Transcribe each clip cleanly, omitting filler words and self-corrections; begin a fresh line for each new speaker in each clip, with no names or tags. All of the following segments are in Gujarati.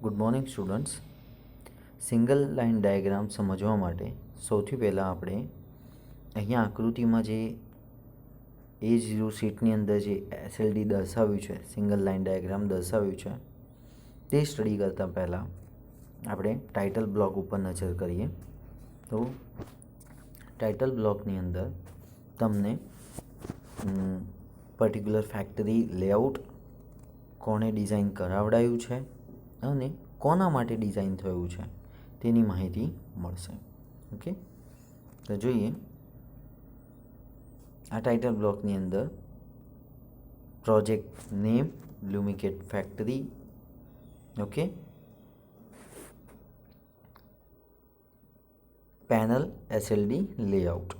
Good morning students. Single line diagram સમજવા માટે સૌથી પહેલાં આપણે અહીંયા આકૃતિમાં જે A0 શીટની અંદર જે SLD દર્શાવ્યું છે, સિંગલ લાઇન ડાયાગ્રામ દર્શાવ્યું છે, તે સ્ટડી કરતાં પહેલાં આપણે ટાઇટલ બ્લોક ઉપર નજર કરીએ. તો ટાઇટલ બ્લોકની અંદર તમને પર્ટિક્યુલર ફેક્ટરી લેઆઉટ, કોણે ડિઝાઇન કરાવડાયું છે અને કોના માટે ડિઝાઇન થયું છે તેની માહિતી મળશે. ઓકે, તો જોઈએ આ ટાઇટલ બ્લોકની અંદર પ્રોજેક્ટ નેમ લ્યુમિકેટ factory, okay, panel SLD layout,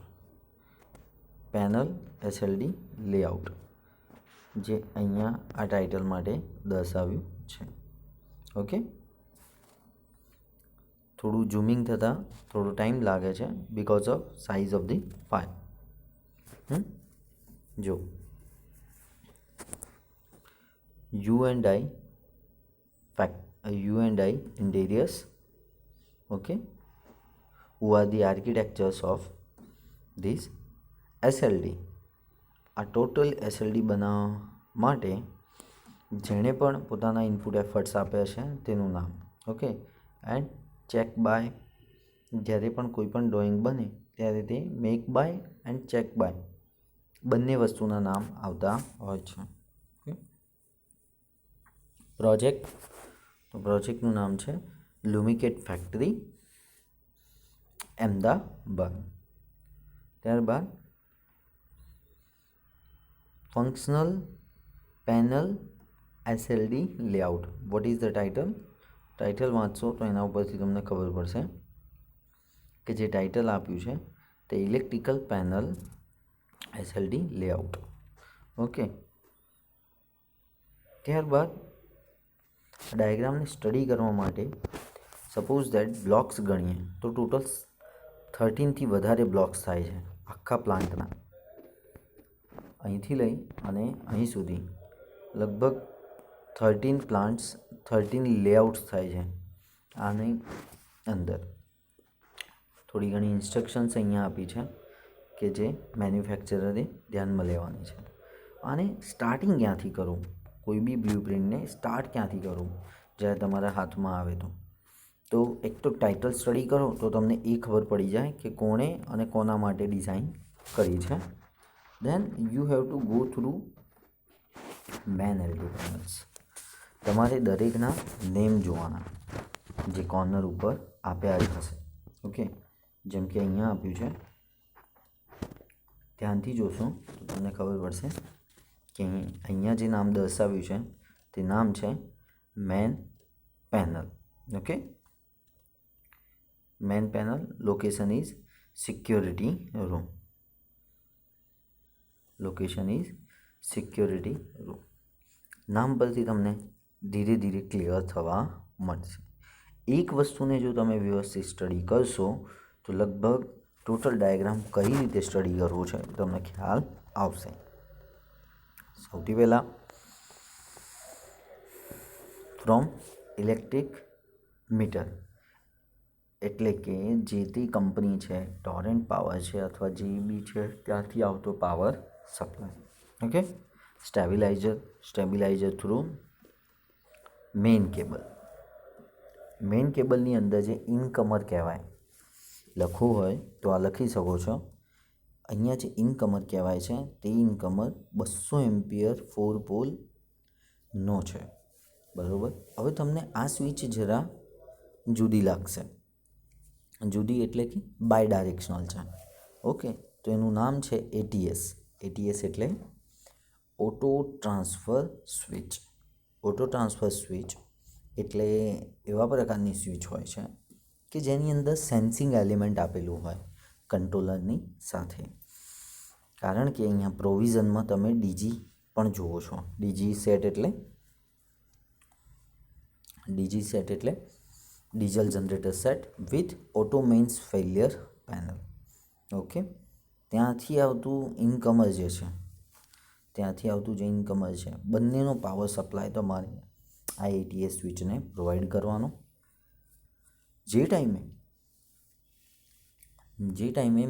panel SLD layout જે અહીંયા આ ટાઇટલ માટે દર્શાવ્યું છે. ઓકે, થોડું ઝૂમિંગ થતાં થોડો ટાઈમ લાગે છે because of size of the file. જો U&I Interiors, okay, who are the architectures of this SLD. આ ટોટલ SLD બનાવવા માટે જેણે પણ પોતાના ઇનપુટ એફર્ટ્સ આપ્યા છે તેનું નામ. ઓકે, એન્ડ ચેક બાય, જ્યારે પણ કોઈ પણ ડ્રોઈંગ બને ત્યારે તે make by and check by બંને વસ્તુના નામ આવતા હોય છે. પ્રોજેક્ટ, તો પ્રોજેક્ટનું નામ છે લ્યુમિકેટ ફેક્ટરી અમદાવાદ. ત્યારબાદ functional panel SLD layout. What is the title? Title વાંચશો તો એના ઉપરથી તમને ખબર પડશે કે જે ટાઇટલ આપ્યું છે તે electrical panel SLD layout. Okay, ત્યારબાદ ડાયાગ્રામને સ્ટડી કરવા માટે સપોઝ દેટ બ્લોક્સ ગણીએ તો ટોટલ 13થી વધારે બ્લોક્સ થાય છે આખા પ્લાન્ટના. અહીંથી લઈ અને અહીં સુધી લગભગ 13 પ્લાન્ટ્સ, 13 લેઆઉટ્સ થાય છે. આની અંદર થોડી ઘણી ઇન્સ્ટ્રક્શન્સ અહીંયા આપી છે કે જે મેન્યુફેક્ચરરે ધ્યાનમાં લેવાની છે. અને સ્ટાર્ટિંગ ક્યાંથી કરું, કોઈ બી બ્લુ પ્રિન્ટને સ્ટાર્ટ ક્યાંથી કરું જ્યારે તમારા હાથમાં આવે તો એક તો ટાઇટલ સ્ટડી કરો તો તમને એ ખબર પડી જાય કે કોણે અને કોના માટે ડિઝાઇન કરી છે. Then you have to go through main LD panels. તમારે દરેકના નેમ જોવાના જે કોર્નર ઉપર આપ્યા જ હશે. ઓકે, જેમ કે અહીંયા આપ્યું છે, ધ્યાનથી જોશો તો તમને ખબર પડશે કે અહીંયા જે નામ દર્શાવ્યું છે તે નામ છે main panel. Okay, main panel, location is security room, location is security room. નામ પરથી તમને ધીરે ધીરે ક્લિયર થવા મળશે. એક વસ્તુને જો તમે વ્યવસ્થિત સ્ટડી કરશો તો લગભગ ટોટલ ડાયાગ્રામ કઈ રીતે સ્ટડી કરવું છે તમને ખ્યાલ આવશે. સૌથી પહેલાં ફ્રોમ ઇલેક્ટ્રિક મીટર, એટલે કે જે તે કંપની છે, ટોરેન્ટ પાવર છે અથવા જે બી છે ત્યાંથી આવતો power supply. Okay, stabiliser through main cable. Main કેબલની અંદર જે ઇનકમર કહેવાય, લખવું હોય તો આ લખી શકો છો. અહીંયા જે ઇનકમર કહેવાય છે તે ઇનકમર 200 એમ્પિયર 4 પોલનો છે. બરાબર, હવે તમને આ સ્વિચ જરા જુદી લાગશે. જુદી એટલે કે બાય ડાયરેક્શનલ છે. ઓકે, તો એનું નામ છે ATS. ATS એટલે auto transfer switch. Auto transfer switch એટલે એવા પ્રકારની સ્વિચ હોય છે કે જેની અંદર સેન્સિંગ એલિમેન્ટ આપેલું હોય કંટ્રોલરની સાથે. કારણ કે અહીંયા પ્રોવિઝનમાં તમે ડીજી પણ જુઓ છો. ડીજી સેટ એટલે diesel generator set with auto mains failure panel. Okay, ત્યાંથી આવતું ઇનકમર જે છે બંનેનો પાવર સપ્લાય તમારે આ એટીએસ સ્વિચને પ્રોવાઈડ કરવાનો. જે ટાઈમે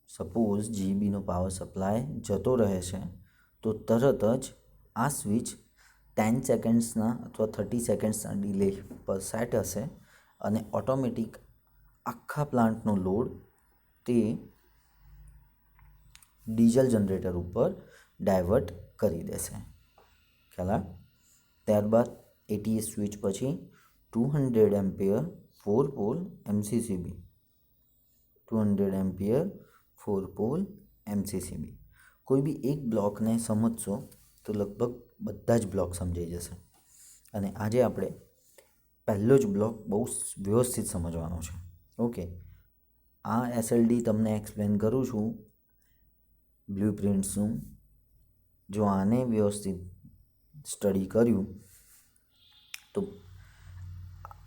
સપોઝ જીબીનો પાવર સપ્લાય જતો રહે છે તો તરત જ આ સ્વિચ 10 સેકન્ડ્સના અથવા 30 સેકન્ડ્સના ડિલે પર સેટ હશે અને ઓટોમેટિક આખા પ્લાન્ટનો લોડ તે ડીઝલ જનરેટર ઉપર ડાયવર્ટ કરી દેશે. ખ્યાલ? ત્યારબાદ એટીએસ સ્વિચ પછી 200 એમ્પિયર 4 પોલ એમસીસીબી 200 એમ્પિયર 4 પોલ એમસીસીબી. કોઈ બી એક બ્લોકને સમજશો તો લગભગ બધા જ બ્લોક સમજાઈ જશે. અને આજે આપણે પહેલો જ બ્લોક બહુ વ્યવસ્થિત સમજવાનો છે. ઓકે, આ એસએલડી તમને એક્સપ્લેન કરું છું બ્લુપ્રિન્ટ્સનું. જો આને વ્યવસ્થિત સ્ટડી કર્યું તો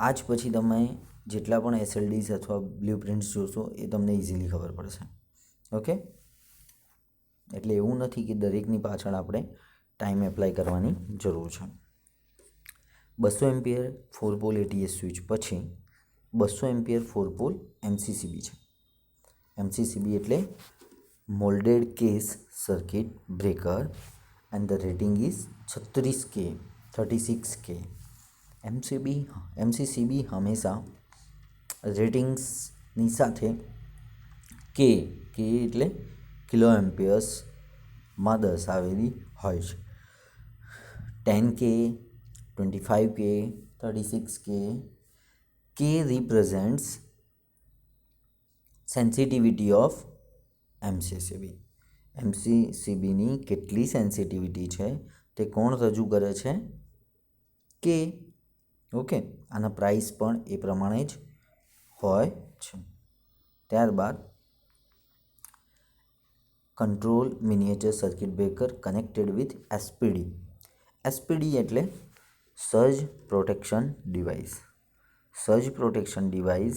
આજ પછી તમે જેટલા પણ એસએલડીઝ અથવા બ્લુપ્રિન્ટ્સ જોશો એ તમને ઇઝીલી ખબર પડશે. ઓકે, એટલે એવું નથી કે દરેકની પાછળ આપણે ટાઈમ એપ્લાય કરવાની જરૂર છે. 200 એમ્પિયર 4 પોલ એટીએસ સ્વિચ પછી 200 એમ્પિયર 4 પોલ એમસીસીબી છે. એમસીસીબી એટલે moulded case circuit breaker and the rating is 36K. એમસીસીબી હંમેશા રેટિંગ્સની સાથે કે એટલે કિલો એમ્પિયર્સમાં દર્શાવેલી હોય છે. 10K, 25K, 36K. K represents sensitivity of MCCB. એમસીસીબીની કેટલી સેન્સિટિવિટી છે તે કોણ રજૂ કરે છે? કે. ઓકે, આના પ્રાઇસ પણ એ પ્રમાણે જ હોય છે. ત્યારબાદ control miniature circuit breaker connected with SPD. SPD એટલે surge protection device. Surge protection device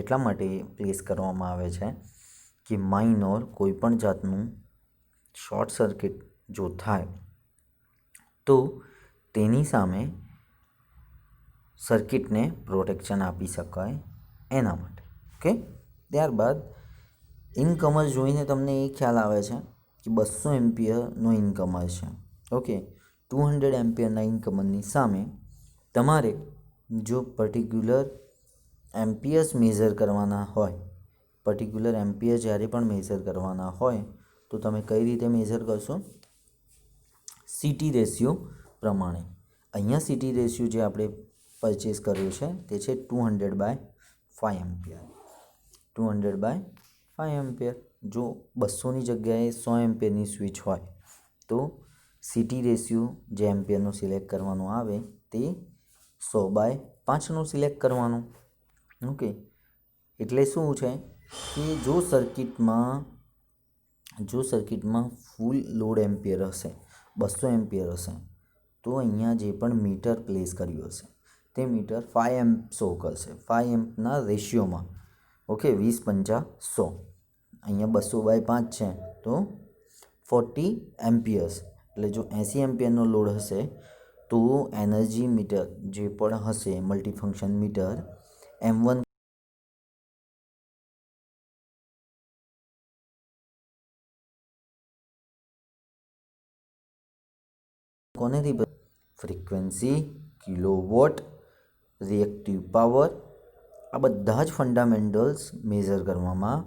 એટલા માટે પ્લેસ કરવામાં આવે છે કે માઇનોર કોઈપણ જાતનું શોર્ટ સર્કિટ જો થાય તો તેની સામે સર્કિટને પ્રોટેક્શન આપી શકાય એના માટે. ઓકે, ત્યારબાદ ઇનકમર જોઈને તમને એ ખ્યાલ આવે છે કે 200 એમ્પિયરનો ઇનકમર છે. ઓકે, 200 એમ્પિયરના ઇનકમરની સામે તમારે જો પર્ટિક્યુલર એમ્પિયર્સ મેઝર કરવાના હોય, જ્યારે પણ મેઝર કરવાના હોય તો તમે કઈ રીતે મેઝર કરશો? સીટી રેશિયો પ્રમાણે. અહીંયા સીટી રેશિયો જે આપણે પરચેસ કર્યો છે તે છે 200/5 એમ્પિયર. 200/5 એમ્પિયર. જો 200ની જગ્યાએ 100 એમ્પિયરની સ્વિચ હોય તો સીટી રેશિયો જે એમ્પિયરનો સિલેક્ટ કરવાનો આવે તે 100/5નું સિલેક્ટ કરવાનું. ઓકે, એટલે શું છે કે જો સર્કિટમાં ફૂલ લોડ એમ્પિયર હશે, 200 એમ્પિયર હશે, તો અહીંયા જે પણ મીટર પ્લેસ કર્યું હશે તે મીટર 5 એમ્પ શો કરશે. 5 એમ્પના રેશિયોમાં. ઓકે, 20-50-100. અહીંયા 200/5 છે તો 40 એમ્પિયર્સ. એટલે જો 80 એમ્પિયરનો લોડ હશે તો એનર્જી મીટર જે પણ હશે મલ્ટીફંક્શન મીટર M1 કોનેથી ફ્રીક્વન્સી, કિલોવોટ, રિએક્ટિવ પાવર, આ બધા જ ફંડામેન્ટલ્સ મેઝર કરવામાં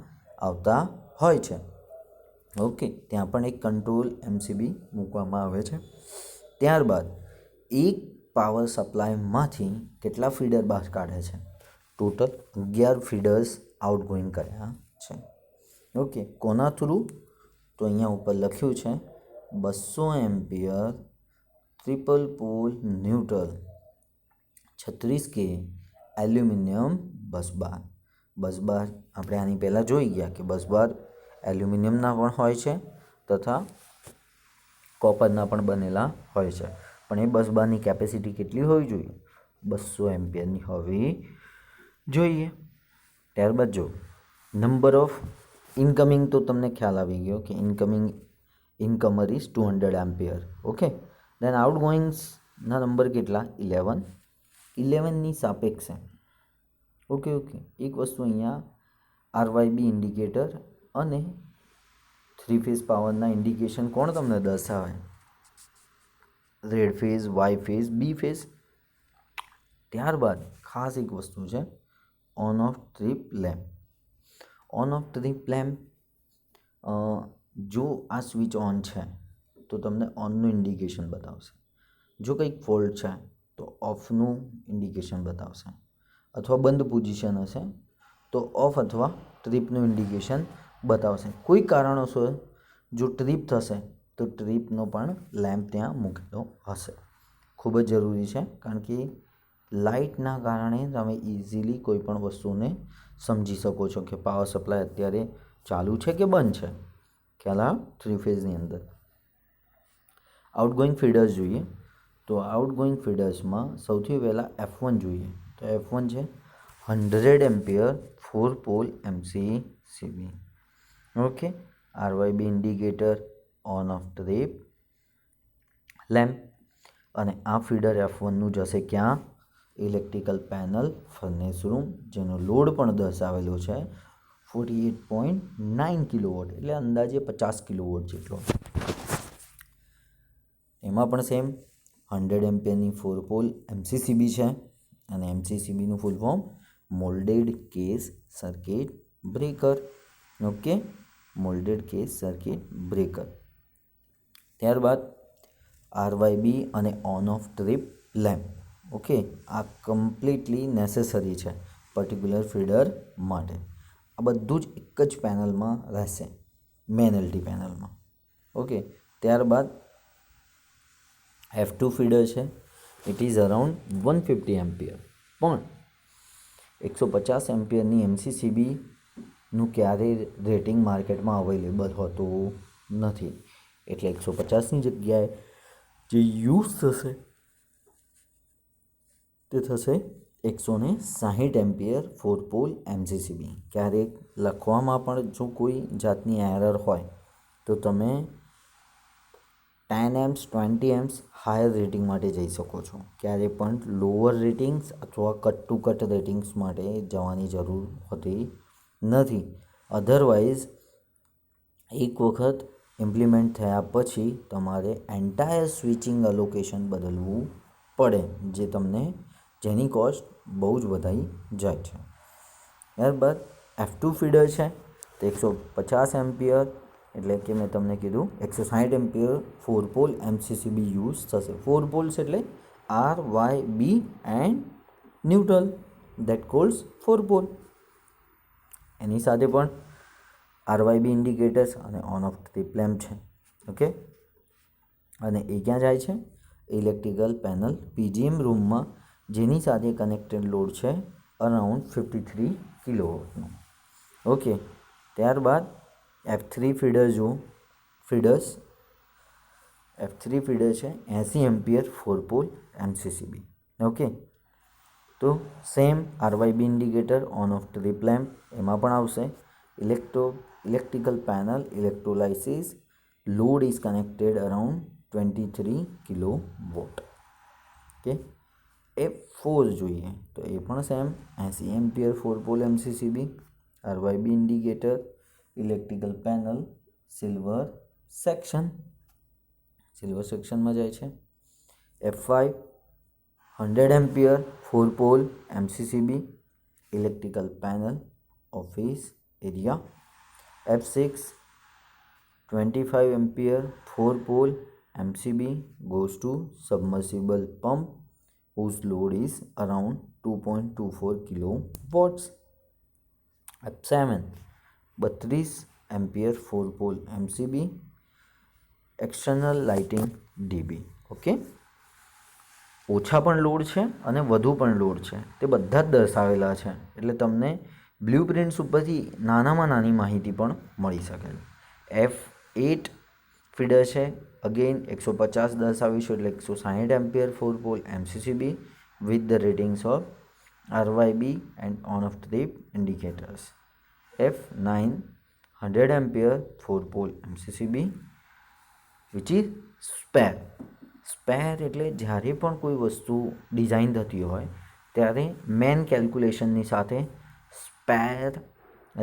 આવતા હોય છે. ઓકે, ત્યાં પણ એક કંટ્રોલ એમસીબી મૂકવામાં આવે છે. ત્યારબાદ એક પાવર સપ્લાયમાંથી કેટલા ફીડર બહાર કાઢે છે? ટોટલ 11 ફીડર્સ આઉટગોઈંગ કર્યા છે. ઓકે, કોના થ્રુ? તો અહીંયા ઉપર લખ્યું છે 200 ampere triple pole neutral 36K aluminium busbar. Busbar આપણે આની પહેલાં જોઈ ગયા કે બસબાર એલ્યુમિનિયમના પણ હોય છે તથા કોપરના પણ બનેલા હોય છે. પણ એ બસબારની કેપેસિટી કેટલી હોવી જોઈએ? 200 એમ્પિયરની હોવી જોઈએ. ત્યારબાદ જો નંબર ઓફ ઇનકમિંગ, તો તમને ખ્યાલ આવી ગયો કે ઇનકમર ઇઝ 200 એમ્પિયર. ઓકે, દેન આઉટગોઈંગ્સ ના નંબર કેટલા? 11. 11ની સાપેક્ષે ઓકે એક વસ્તુ અહીંયા આરવાયબી ઇન્ડિકેટર અને 3 ફેઝ પાવરના ઇન્ડિકેશન કોણ તમને દર્શાવે? રેડ ફેઝ, વાય ફેઝ, બી ફેઝ. ત્યારબાદ ખાસ એક વસ્તુ છે on off trip lamp. On off trip lamp, જો આ સ્વિચ ઓન છે તો તમને ઓનનું ઇન્ડિકેશન બતાવશે. જો કંઈક ફોલ્ટ છે તો ઓફનું ઇન્ડિકેશન બતાવશે, અથવા બંધ પોઝિશન હશે તો ઓફ અથવા ટ્રીપનું ઇન્ડિકેશન બતાવશે. કોઈ કારણોસર જો ટ્રીપ થશે તો ટ્રીપનો પણ લેમ્પ ત્યાં મૂકેલો હશે. ખૂબ જ જરૂરી છે, કારણ કે લાઇટના કારણે તમે ઇઝીલી કોઈ પણ વસ્તુને સમજી શકો છો કે પાવર સપ્લાય અત્યારે ચાલુ છે કે બંધ છે. ખ્યાલ આવે? 3 ફેઝની અંદર આઉટગોઈંગ ફીડર્સ જોઈએ તો આઉટગોઈંગ ફીડર્સમાં સૌથી પહેલાં F1 જોઈએ તો F1 છે 100 ampere 4 pole MCCB. Okay, RYB indicator, on off trip lamp, અને આ ફીડર F1નું જશે ક્યાં? ઇલેક્ટ્રિકલ પેનલ ફર્નેસ રૂમ, જેનો લોડ પણ દર્શાવેલો છે 48.9 કિલોવોટ, એટલે અંદાજે 50 કિલોવોટ જેટલો. એમાં પણ સેમ 100 એમ્પિયરની 4 પોલ MCCB છે, અને MCCBનું full form moulded case circuit breaker. Okay, moulded case circuit breaker. ત્યારબાદ આરવાયબી અને on off trip lamp. Okay, આ કમ્પ્લીટલી નેસેસરી છે પર્ટિક્યુલર ફીડર માટે. આ બધું જ એક જ પેનલમાં રહેશે, મેન એલટી પેનલમાં. ઓકે, ત્યારબાદ F2 ફીડર છે. ઇટ ઇઝ અરાઉન્ડ 150 એમ્પિયર, પણ 150 એમ્પિયરની MCCBનું ક્યારેય રેટિંગ માર્કેટમાં અવેલેબલ હોતું નથી. એટલે 150ની જગ્યાએ જે યુઝ થશે તે થશે 160 એમ્પિયર 4 પોલ MCCB. ક્યારેક લખવામાં પણ જો કોઈ જાતની એરર હોય તો તમે 10 એમ્સ 20 એમ્સ હાયર રેટિંગ માટે જઈ શકો છો. ક્યારેય પણ લોઅર રેટિંગ્સ અથવા કટ ટુ કટ રેટિંગ્સ માટે જવાની જરૂર હોતી નથી. અધરવાઇઝ એક વખત ઇમ્પ્લિમેન્ટ થયા પછી તમારે એન્ટાયર સ્વિચિંગ અલોકેશન બદલવું પડે, જેની કોસ્ટ બહુ જ વધારી જાય છે. ત્યારબાદ F2 ફીડર છે તો 150 એમ્પિયર, એટલે કે મેં તમને કીધું 160 એમ્પિયર 4 પોલ MCCB યુઝ થશે. 4 પોલ્સ એટલે RYB and neutral, that calls 4 pole. એની સાથે પણ આરવાયબી ઇન્ડિકેટર્સ અને ઓન ઓફ ટ્રીપ લેમ્પ છે. ઓકે, અને એ ક્યાં જાય છે? ઇલેક્ટ્રિકલ પેનલ PGM રૂમમાં, જેની સાથે કનેક્ટેડ લોડ છે અરાઉન્ડ 53 કિલોવોટનો. ઓકે, ત્યારબાદ F3 ફીડર્સ F3 ફીડર છે 80 એમ્પિયર 4 પોલ MCCB. ઓકે, તો same RYB indicator, on off trip lamp એમાં પણ આવશે. Electrical panel electrolysis load is connected around 23 kilowatt. Okay, F4 જોઈએ તો એ પણ same 80 ampere 4 pole MCCB, RYB indicator, electrical panel silver સેક્શનમાં જાય છે. F5 100 ampere 4 pole MCCB, electrical panel office area. F6 25 ampere 4 pole MCB goes to submersible pump whose load is around 2.24 kilowatts. F7 32 ampere 4 pole MCB, external lighting DB. Okay, ઓછા પણ લોડ છે અને વધુ પણ લોડ છે, તે બધા જ દર્શાવેલા છે, એટલે તમને બ્લુ પ્રિન્ટ્સ ઉપરથી નાનામાં નાની માહિતી પણ મળી શકે. F8 ફીડર છે, અગેન 150 દર્શાવીશું એટલે 160 ampere 4 pole MCCB with the ratings of RYB and on of trip indicators. F9 100 ampere 4 pole MCCB which is spare એટલે જ્યારે પણ કોઈ વસ્તુ ડિઝાઇન થતી હોય ત્યારે મેન કેલ્ક્યુલેશનની સાથે સ્પેર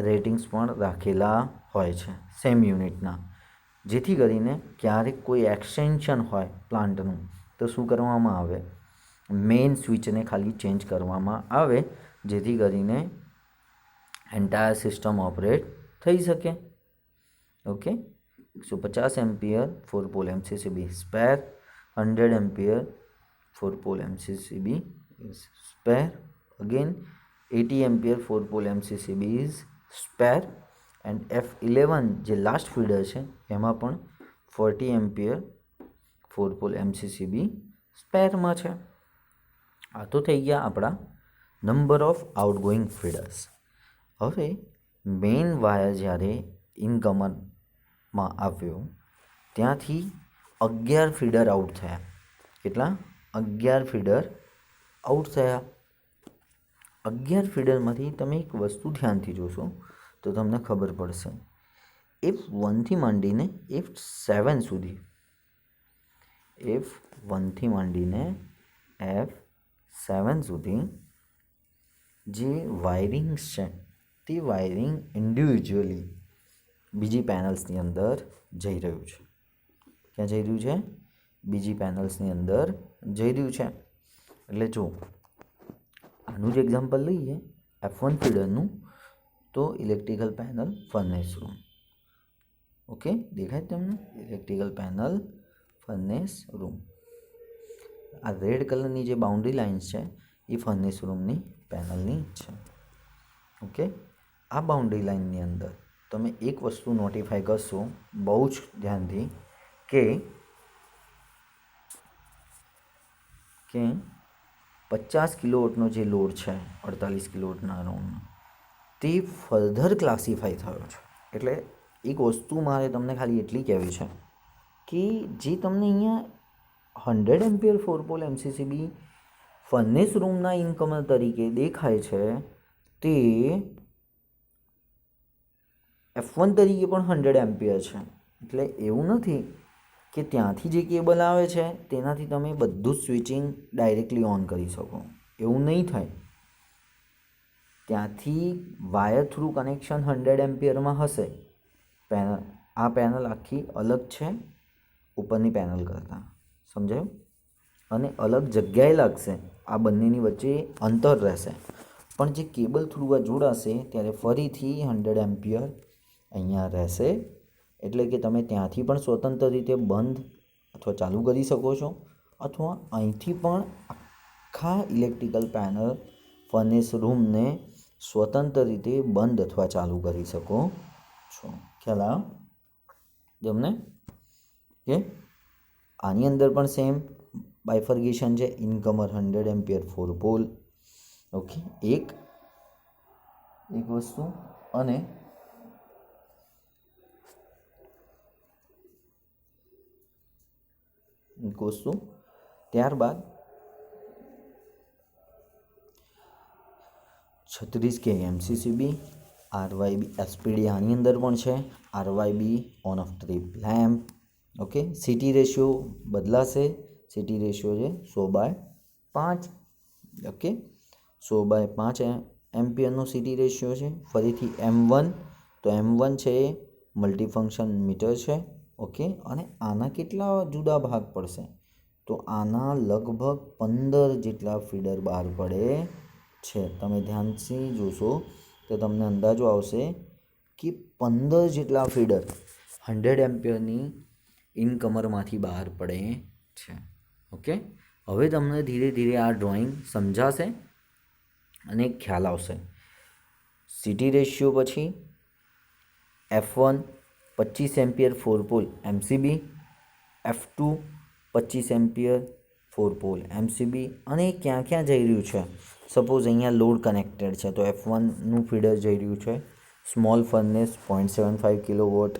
રેટિંગ્સ પણ રાખેલા હોય છે સેમ યુનિટના, જેથી કરીને ક્યારેક કોઈ એક્સટેન્શન હોય પ્લાન્ટનું તો શું કરવામાં આવે, મેઇન સ્વિચને ખાલી ચેન્જ કરવામાં આવે, જેથી કરીને એન્ટાયર સિસ્ટમ ઓપરેટ થઈ શકે. Okay, 150 ampere 4 pole MCCB spare, 100 ampere 4 pole MCCB is spare. Again 80 ampere 4 pole MCCB is spare and F11 જે લાસ્ટ ફીડર છે એમાં પણ 40 એમ્પિયર 4 પોલ MCCB સ્પેરમાં છે. આ તો થઈ ગયા આપણા નંબર ઓફ આઉટગોઈંગ ફીડર્સ. હવે મેઇન વાયર જ્યારે ઇનકમરમાં આવ્યો ત્યાંથી 11 ફીડર આઉટ થયા. કેટલા? 11 ફીડર આઉટ થયા. 11 ફીડરમાંથી તમે એક વસ્તુ ધ્યાનથી જોશો તો તમને ખબર પડશે, F1થી માંડીને F7 સુધી, F1થી માંડીને F7 સુધી જે વાયરિંગ્સ છે તે વાયરિંગ ઇન્ડિવિજ્યુઅલી બીજી પેનલ્સની અંદર જઈ રહ્યું છે. ક્યાં જઈ રહ્યું છે? બીજી પેનલ્સની અંદર જઈ રહ્યું છે. એટલે જો આનું જ એક્ઝામ્પલ લઈએ F1 ફીડરનું, તો electrical panel furnace room. Okay, દેખાય તમને? Electrical panel furnace room. આ રેડ કલરની જે બાઉન્ડ્રી લાઇન્સ છે એ ફર્નેસ રૂમની પેનલની છે. ઓકે, આ બાઉન્ડ્રી લાઇનની અંદર તમે એક વસ્તુ નોટિફાઈ કરશો બહુ જ ધ્યાનથી કે 50 કિલોવોટનો જે લોડ છે 48 કિલોવોટના અરાઉન્ડનો તે ફર્ધર ક્લાસિફાઈ થયો છે. એટલે એક વસ્તુ મારે તમને ખાલી એટલી કહેવી છે કે જે તમને અહીંયા 100 એમ્પિયર 4 પોલ MCCB ફર્નેસ રૂમના ઇનકમર તરીકે દેખાય છે તે F1 તરીકે પણ 100 એમ્પિયર છે. એટલે એવું નથી કે ત્યાંથી જે કેબલ આવે છે તેનાથી તમે બધું જ સ્વિચિંગ ડાયરેક્ટલી ઓન કરી શકો, એવું નહીં થાય. ત્યાંથી વાયર થ્રુ કનેક્શન 100 એમ્પિયરમાં હશે. આ પેનલ આખી અલગ છે ઉપરની પેનલ કરતાં, સમજાયું? અને અલગ જગ્યાએ લાગશે, આ બંનેની વચ્ચે અંતર રહેશે, પણ જે કેબલ થ્રુ આ જોડાશે ત્યારે ફરીથી 100 એમ્પિયર અહીંયા રહેશે. એટલે કે તમે ત્યાંથી પણ સ્વતંત્ર રીતે બંધ અથવા ચાલુ કરી શકો છો, અથવા અહીંથી પણ આખા ઇલેક્ટ્રિકલ પેનલ ફર્નેસ રૂમને સ્વતંત્ર રીતે બંધ અથવા ચાલુ કરી શકો છો. ખ્યાલ આવ્યો તમને? કે આની અંદર પણ સેમ બાયફર્ગેશન છે. ઇનકમર 100 એમ્પિયર 4 પોલ. ઓકે, એક વસ્તુ. અને એક વસ્તુ ત્યારબાદ 36 કે MCCB RYB SPD આની અંદર પણ છે. RYB on off trip lamp. Okay, city ratio બદલાશે. સિટી રેશિયો છે 100/5. ઓકે, 100/5 એમ્પિયરનો સિટી રેશિયો છે. ફરીથી M1, તો M1 છે એ મલ્ટીફંક્શન મીટર છે. ઓકે, અને આના કેટલા જુદા ભાગ પડશે? તો આના લગભગ 15 જેટલા ફીડર બહાર પડે છે. તમે ધ્યાનથી જોશો તો તમને અંદાજો આવશે કે 15 જેટલા ફીડર 100 એમ્પિયરની ઇનકમરમાંથી બહાર પડે છે. ઓકે, હવે તમને ધીરે ધીરે આ ડ્રોઈંગ સમજાશે અને ખ્યાલ આવશે. સિટી રેશિયો પછી F1 25 ampere 4 pole MCB, F2 25 ampere 4 pole MCB. અને ક્યાં ક્યાં જઈ રહ્યું છે? સપોઝ અહીંયા લોડ કનેક્ટેડ છે તો F1નું ફીડર જઈ રહ્યું છે small furnace 0.75 kilowatt.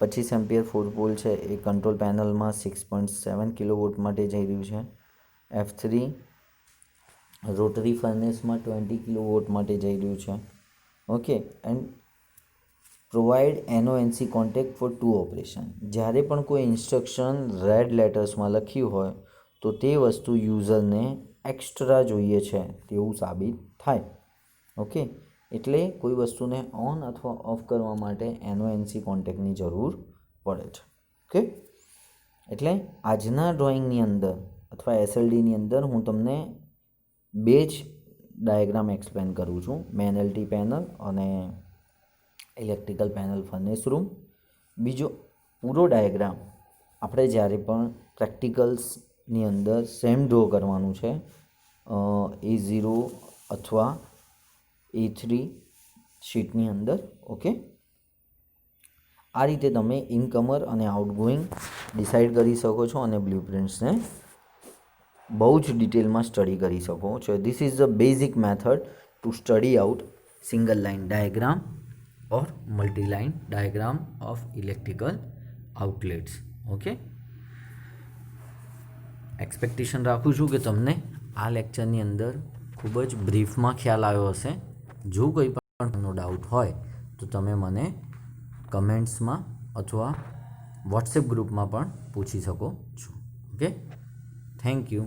25 ampere 4 pole છે એ કંટ્રોલ પેનલમાં 6.7 કિલોવોટ માટે જઈ રહ્યું છે. F3 રોટરી ફર્નેસમાં 20 કિલોવોટ માટે જઈ રહ્યું છે. Okay, and provide NONC contact for to operation. જ્યારે પણ કોઈ ઇન્સ્ટ્રક્શન રેડ લેટર્સમાં લખ્યું હોય તો તે વસ્તુ યુઝરને એક્સ્ટ્રા જોઈએ છે તેવું સાબિત થાય. ઓકે, એટલે કોઈ વસ્તુને ઓન અથવા ઓફ કરવા માટે NONC કોન્ટેક્ટની જરૂર પડે છે. ઓકે, એટલે આજના ડ્રોઈંગની અંદર અથવા SLDની અંદર હું તમને બે જ ડાયાગ્રામ એક્સપ્લેન કરું છું, મેન એલટી પેનલ અને ઇલેક્ટ્રિકલ પેનલ ફર્નેસ રૂમ. બીજો પૂરો ડાયાગ્રામ આપણે જ્યારે પણ પ્રેક્ટિકલ્સની અંદર સેમ ડ્રો કરવાનું છે A0 અથવા A3 શીટની અંદર. ઓકે, આ રીતે તમે ઇનકમર અને આઉટગોઈંગ ડિસાઇડ કરી શકો છો અને બ્લુપ્રિન્ટ્સને બહુ જ ડિટેલમાં સ્ટડી કરી શકો છો. This is the basic method to study out single line diagram or multi line diagram of electrical outlets. Okay, expectation રાખું છું કે તમને આ લેક્ચરની અંદર ખૂબ જ બ્રીફમાં ખ્યાલ આવ્યો હશે. જો કોઈ પણ ડાઉટ હોય તો તમે મને કમેન્ટ્સમાં અથવા વોટ્સએપ ગ્રુપમાં પણ પૂછી શકો છો. Okay, thank you.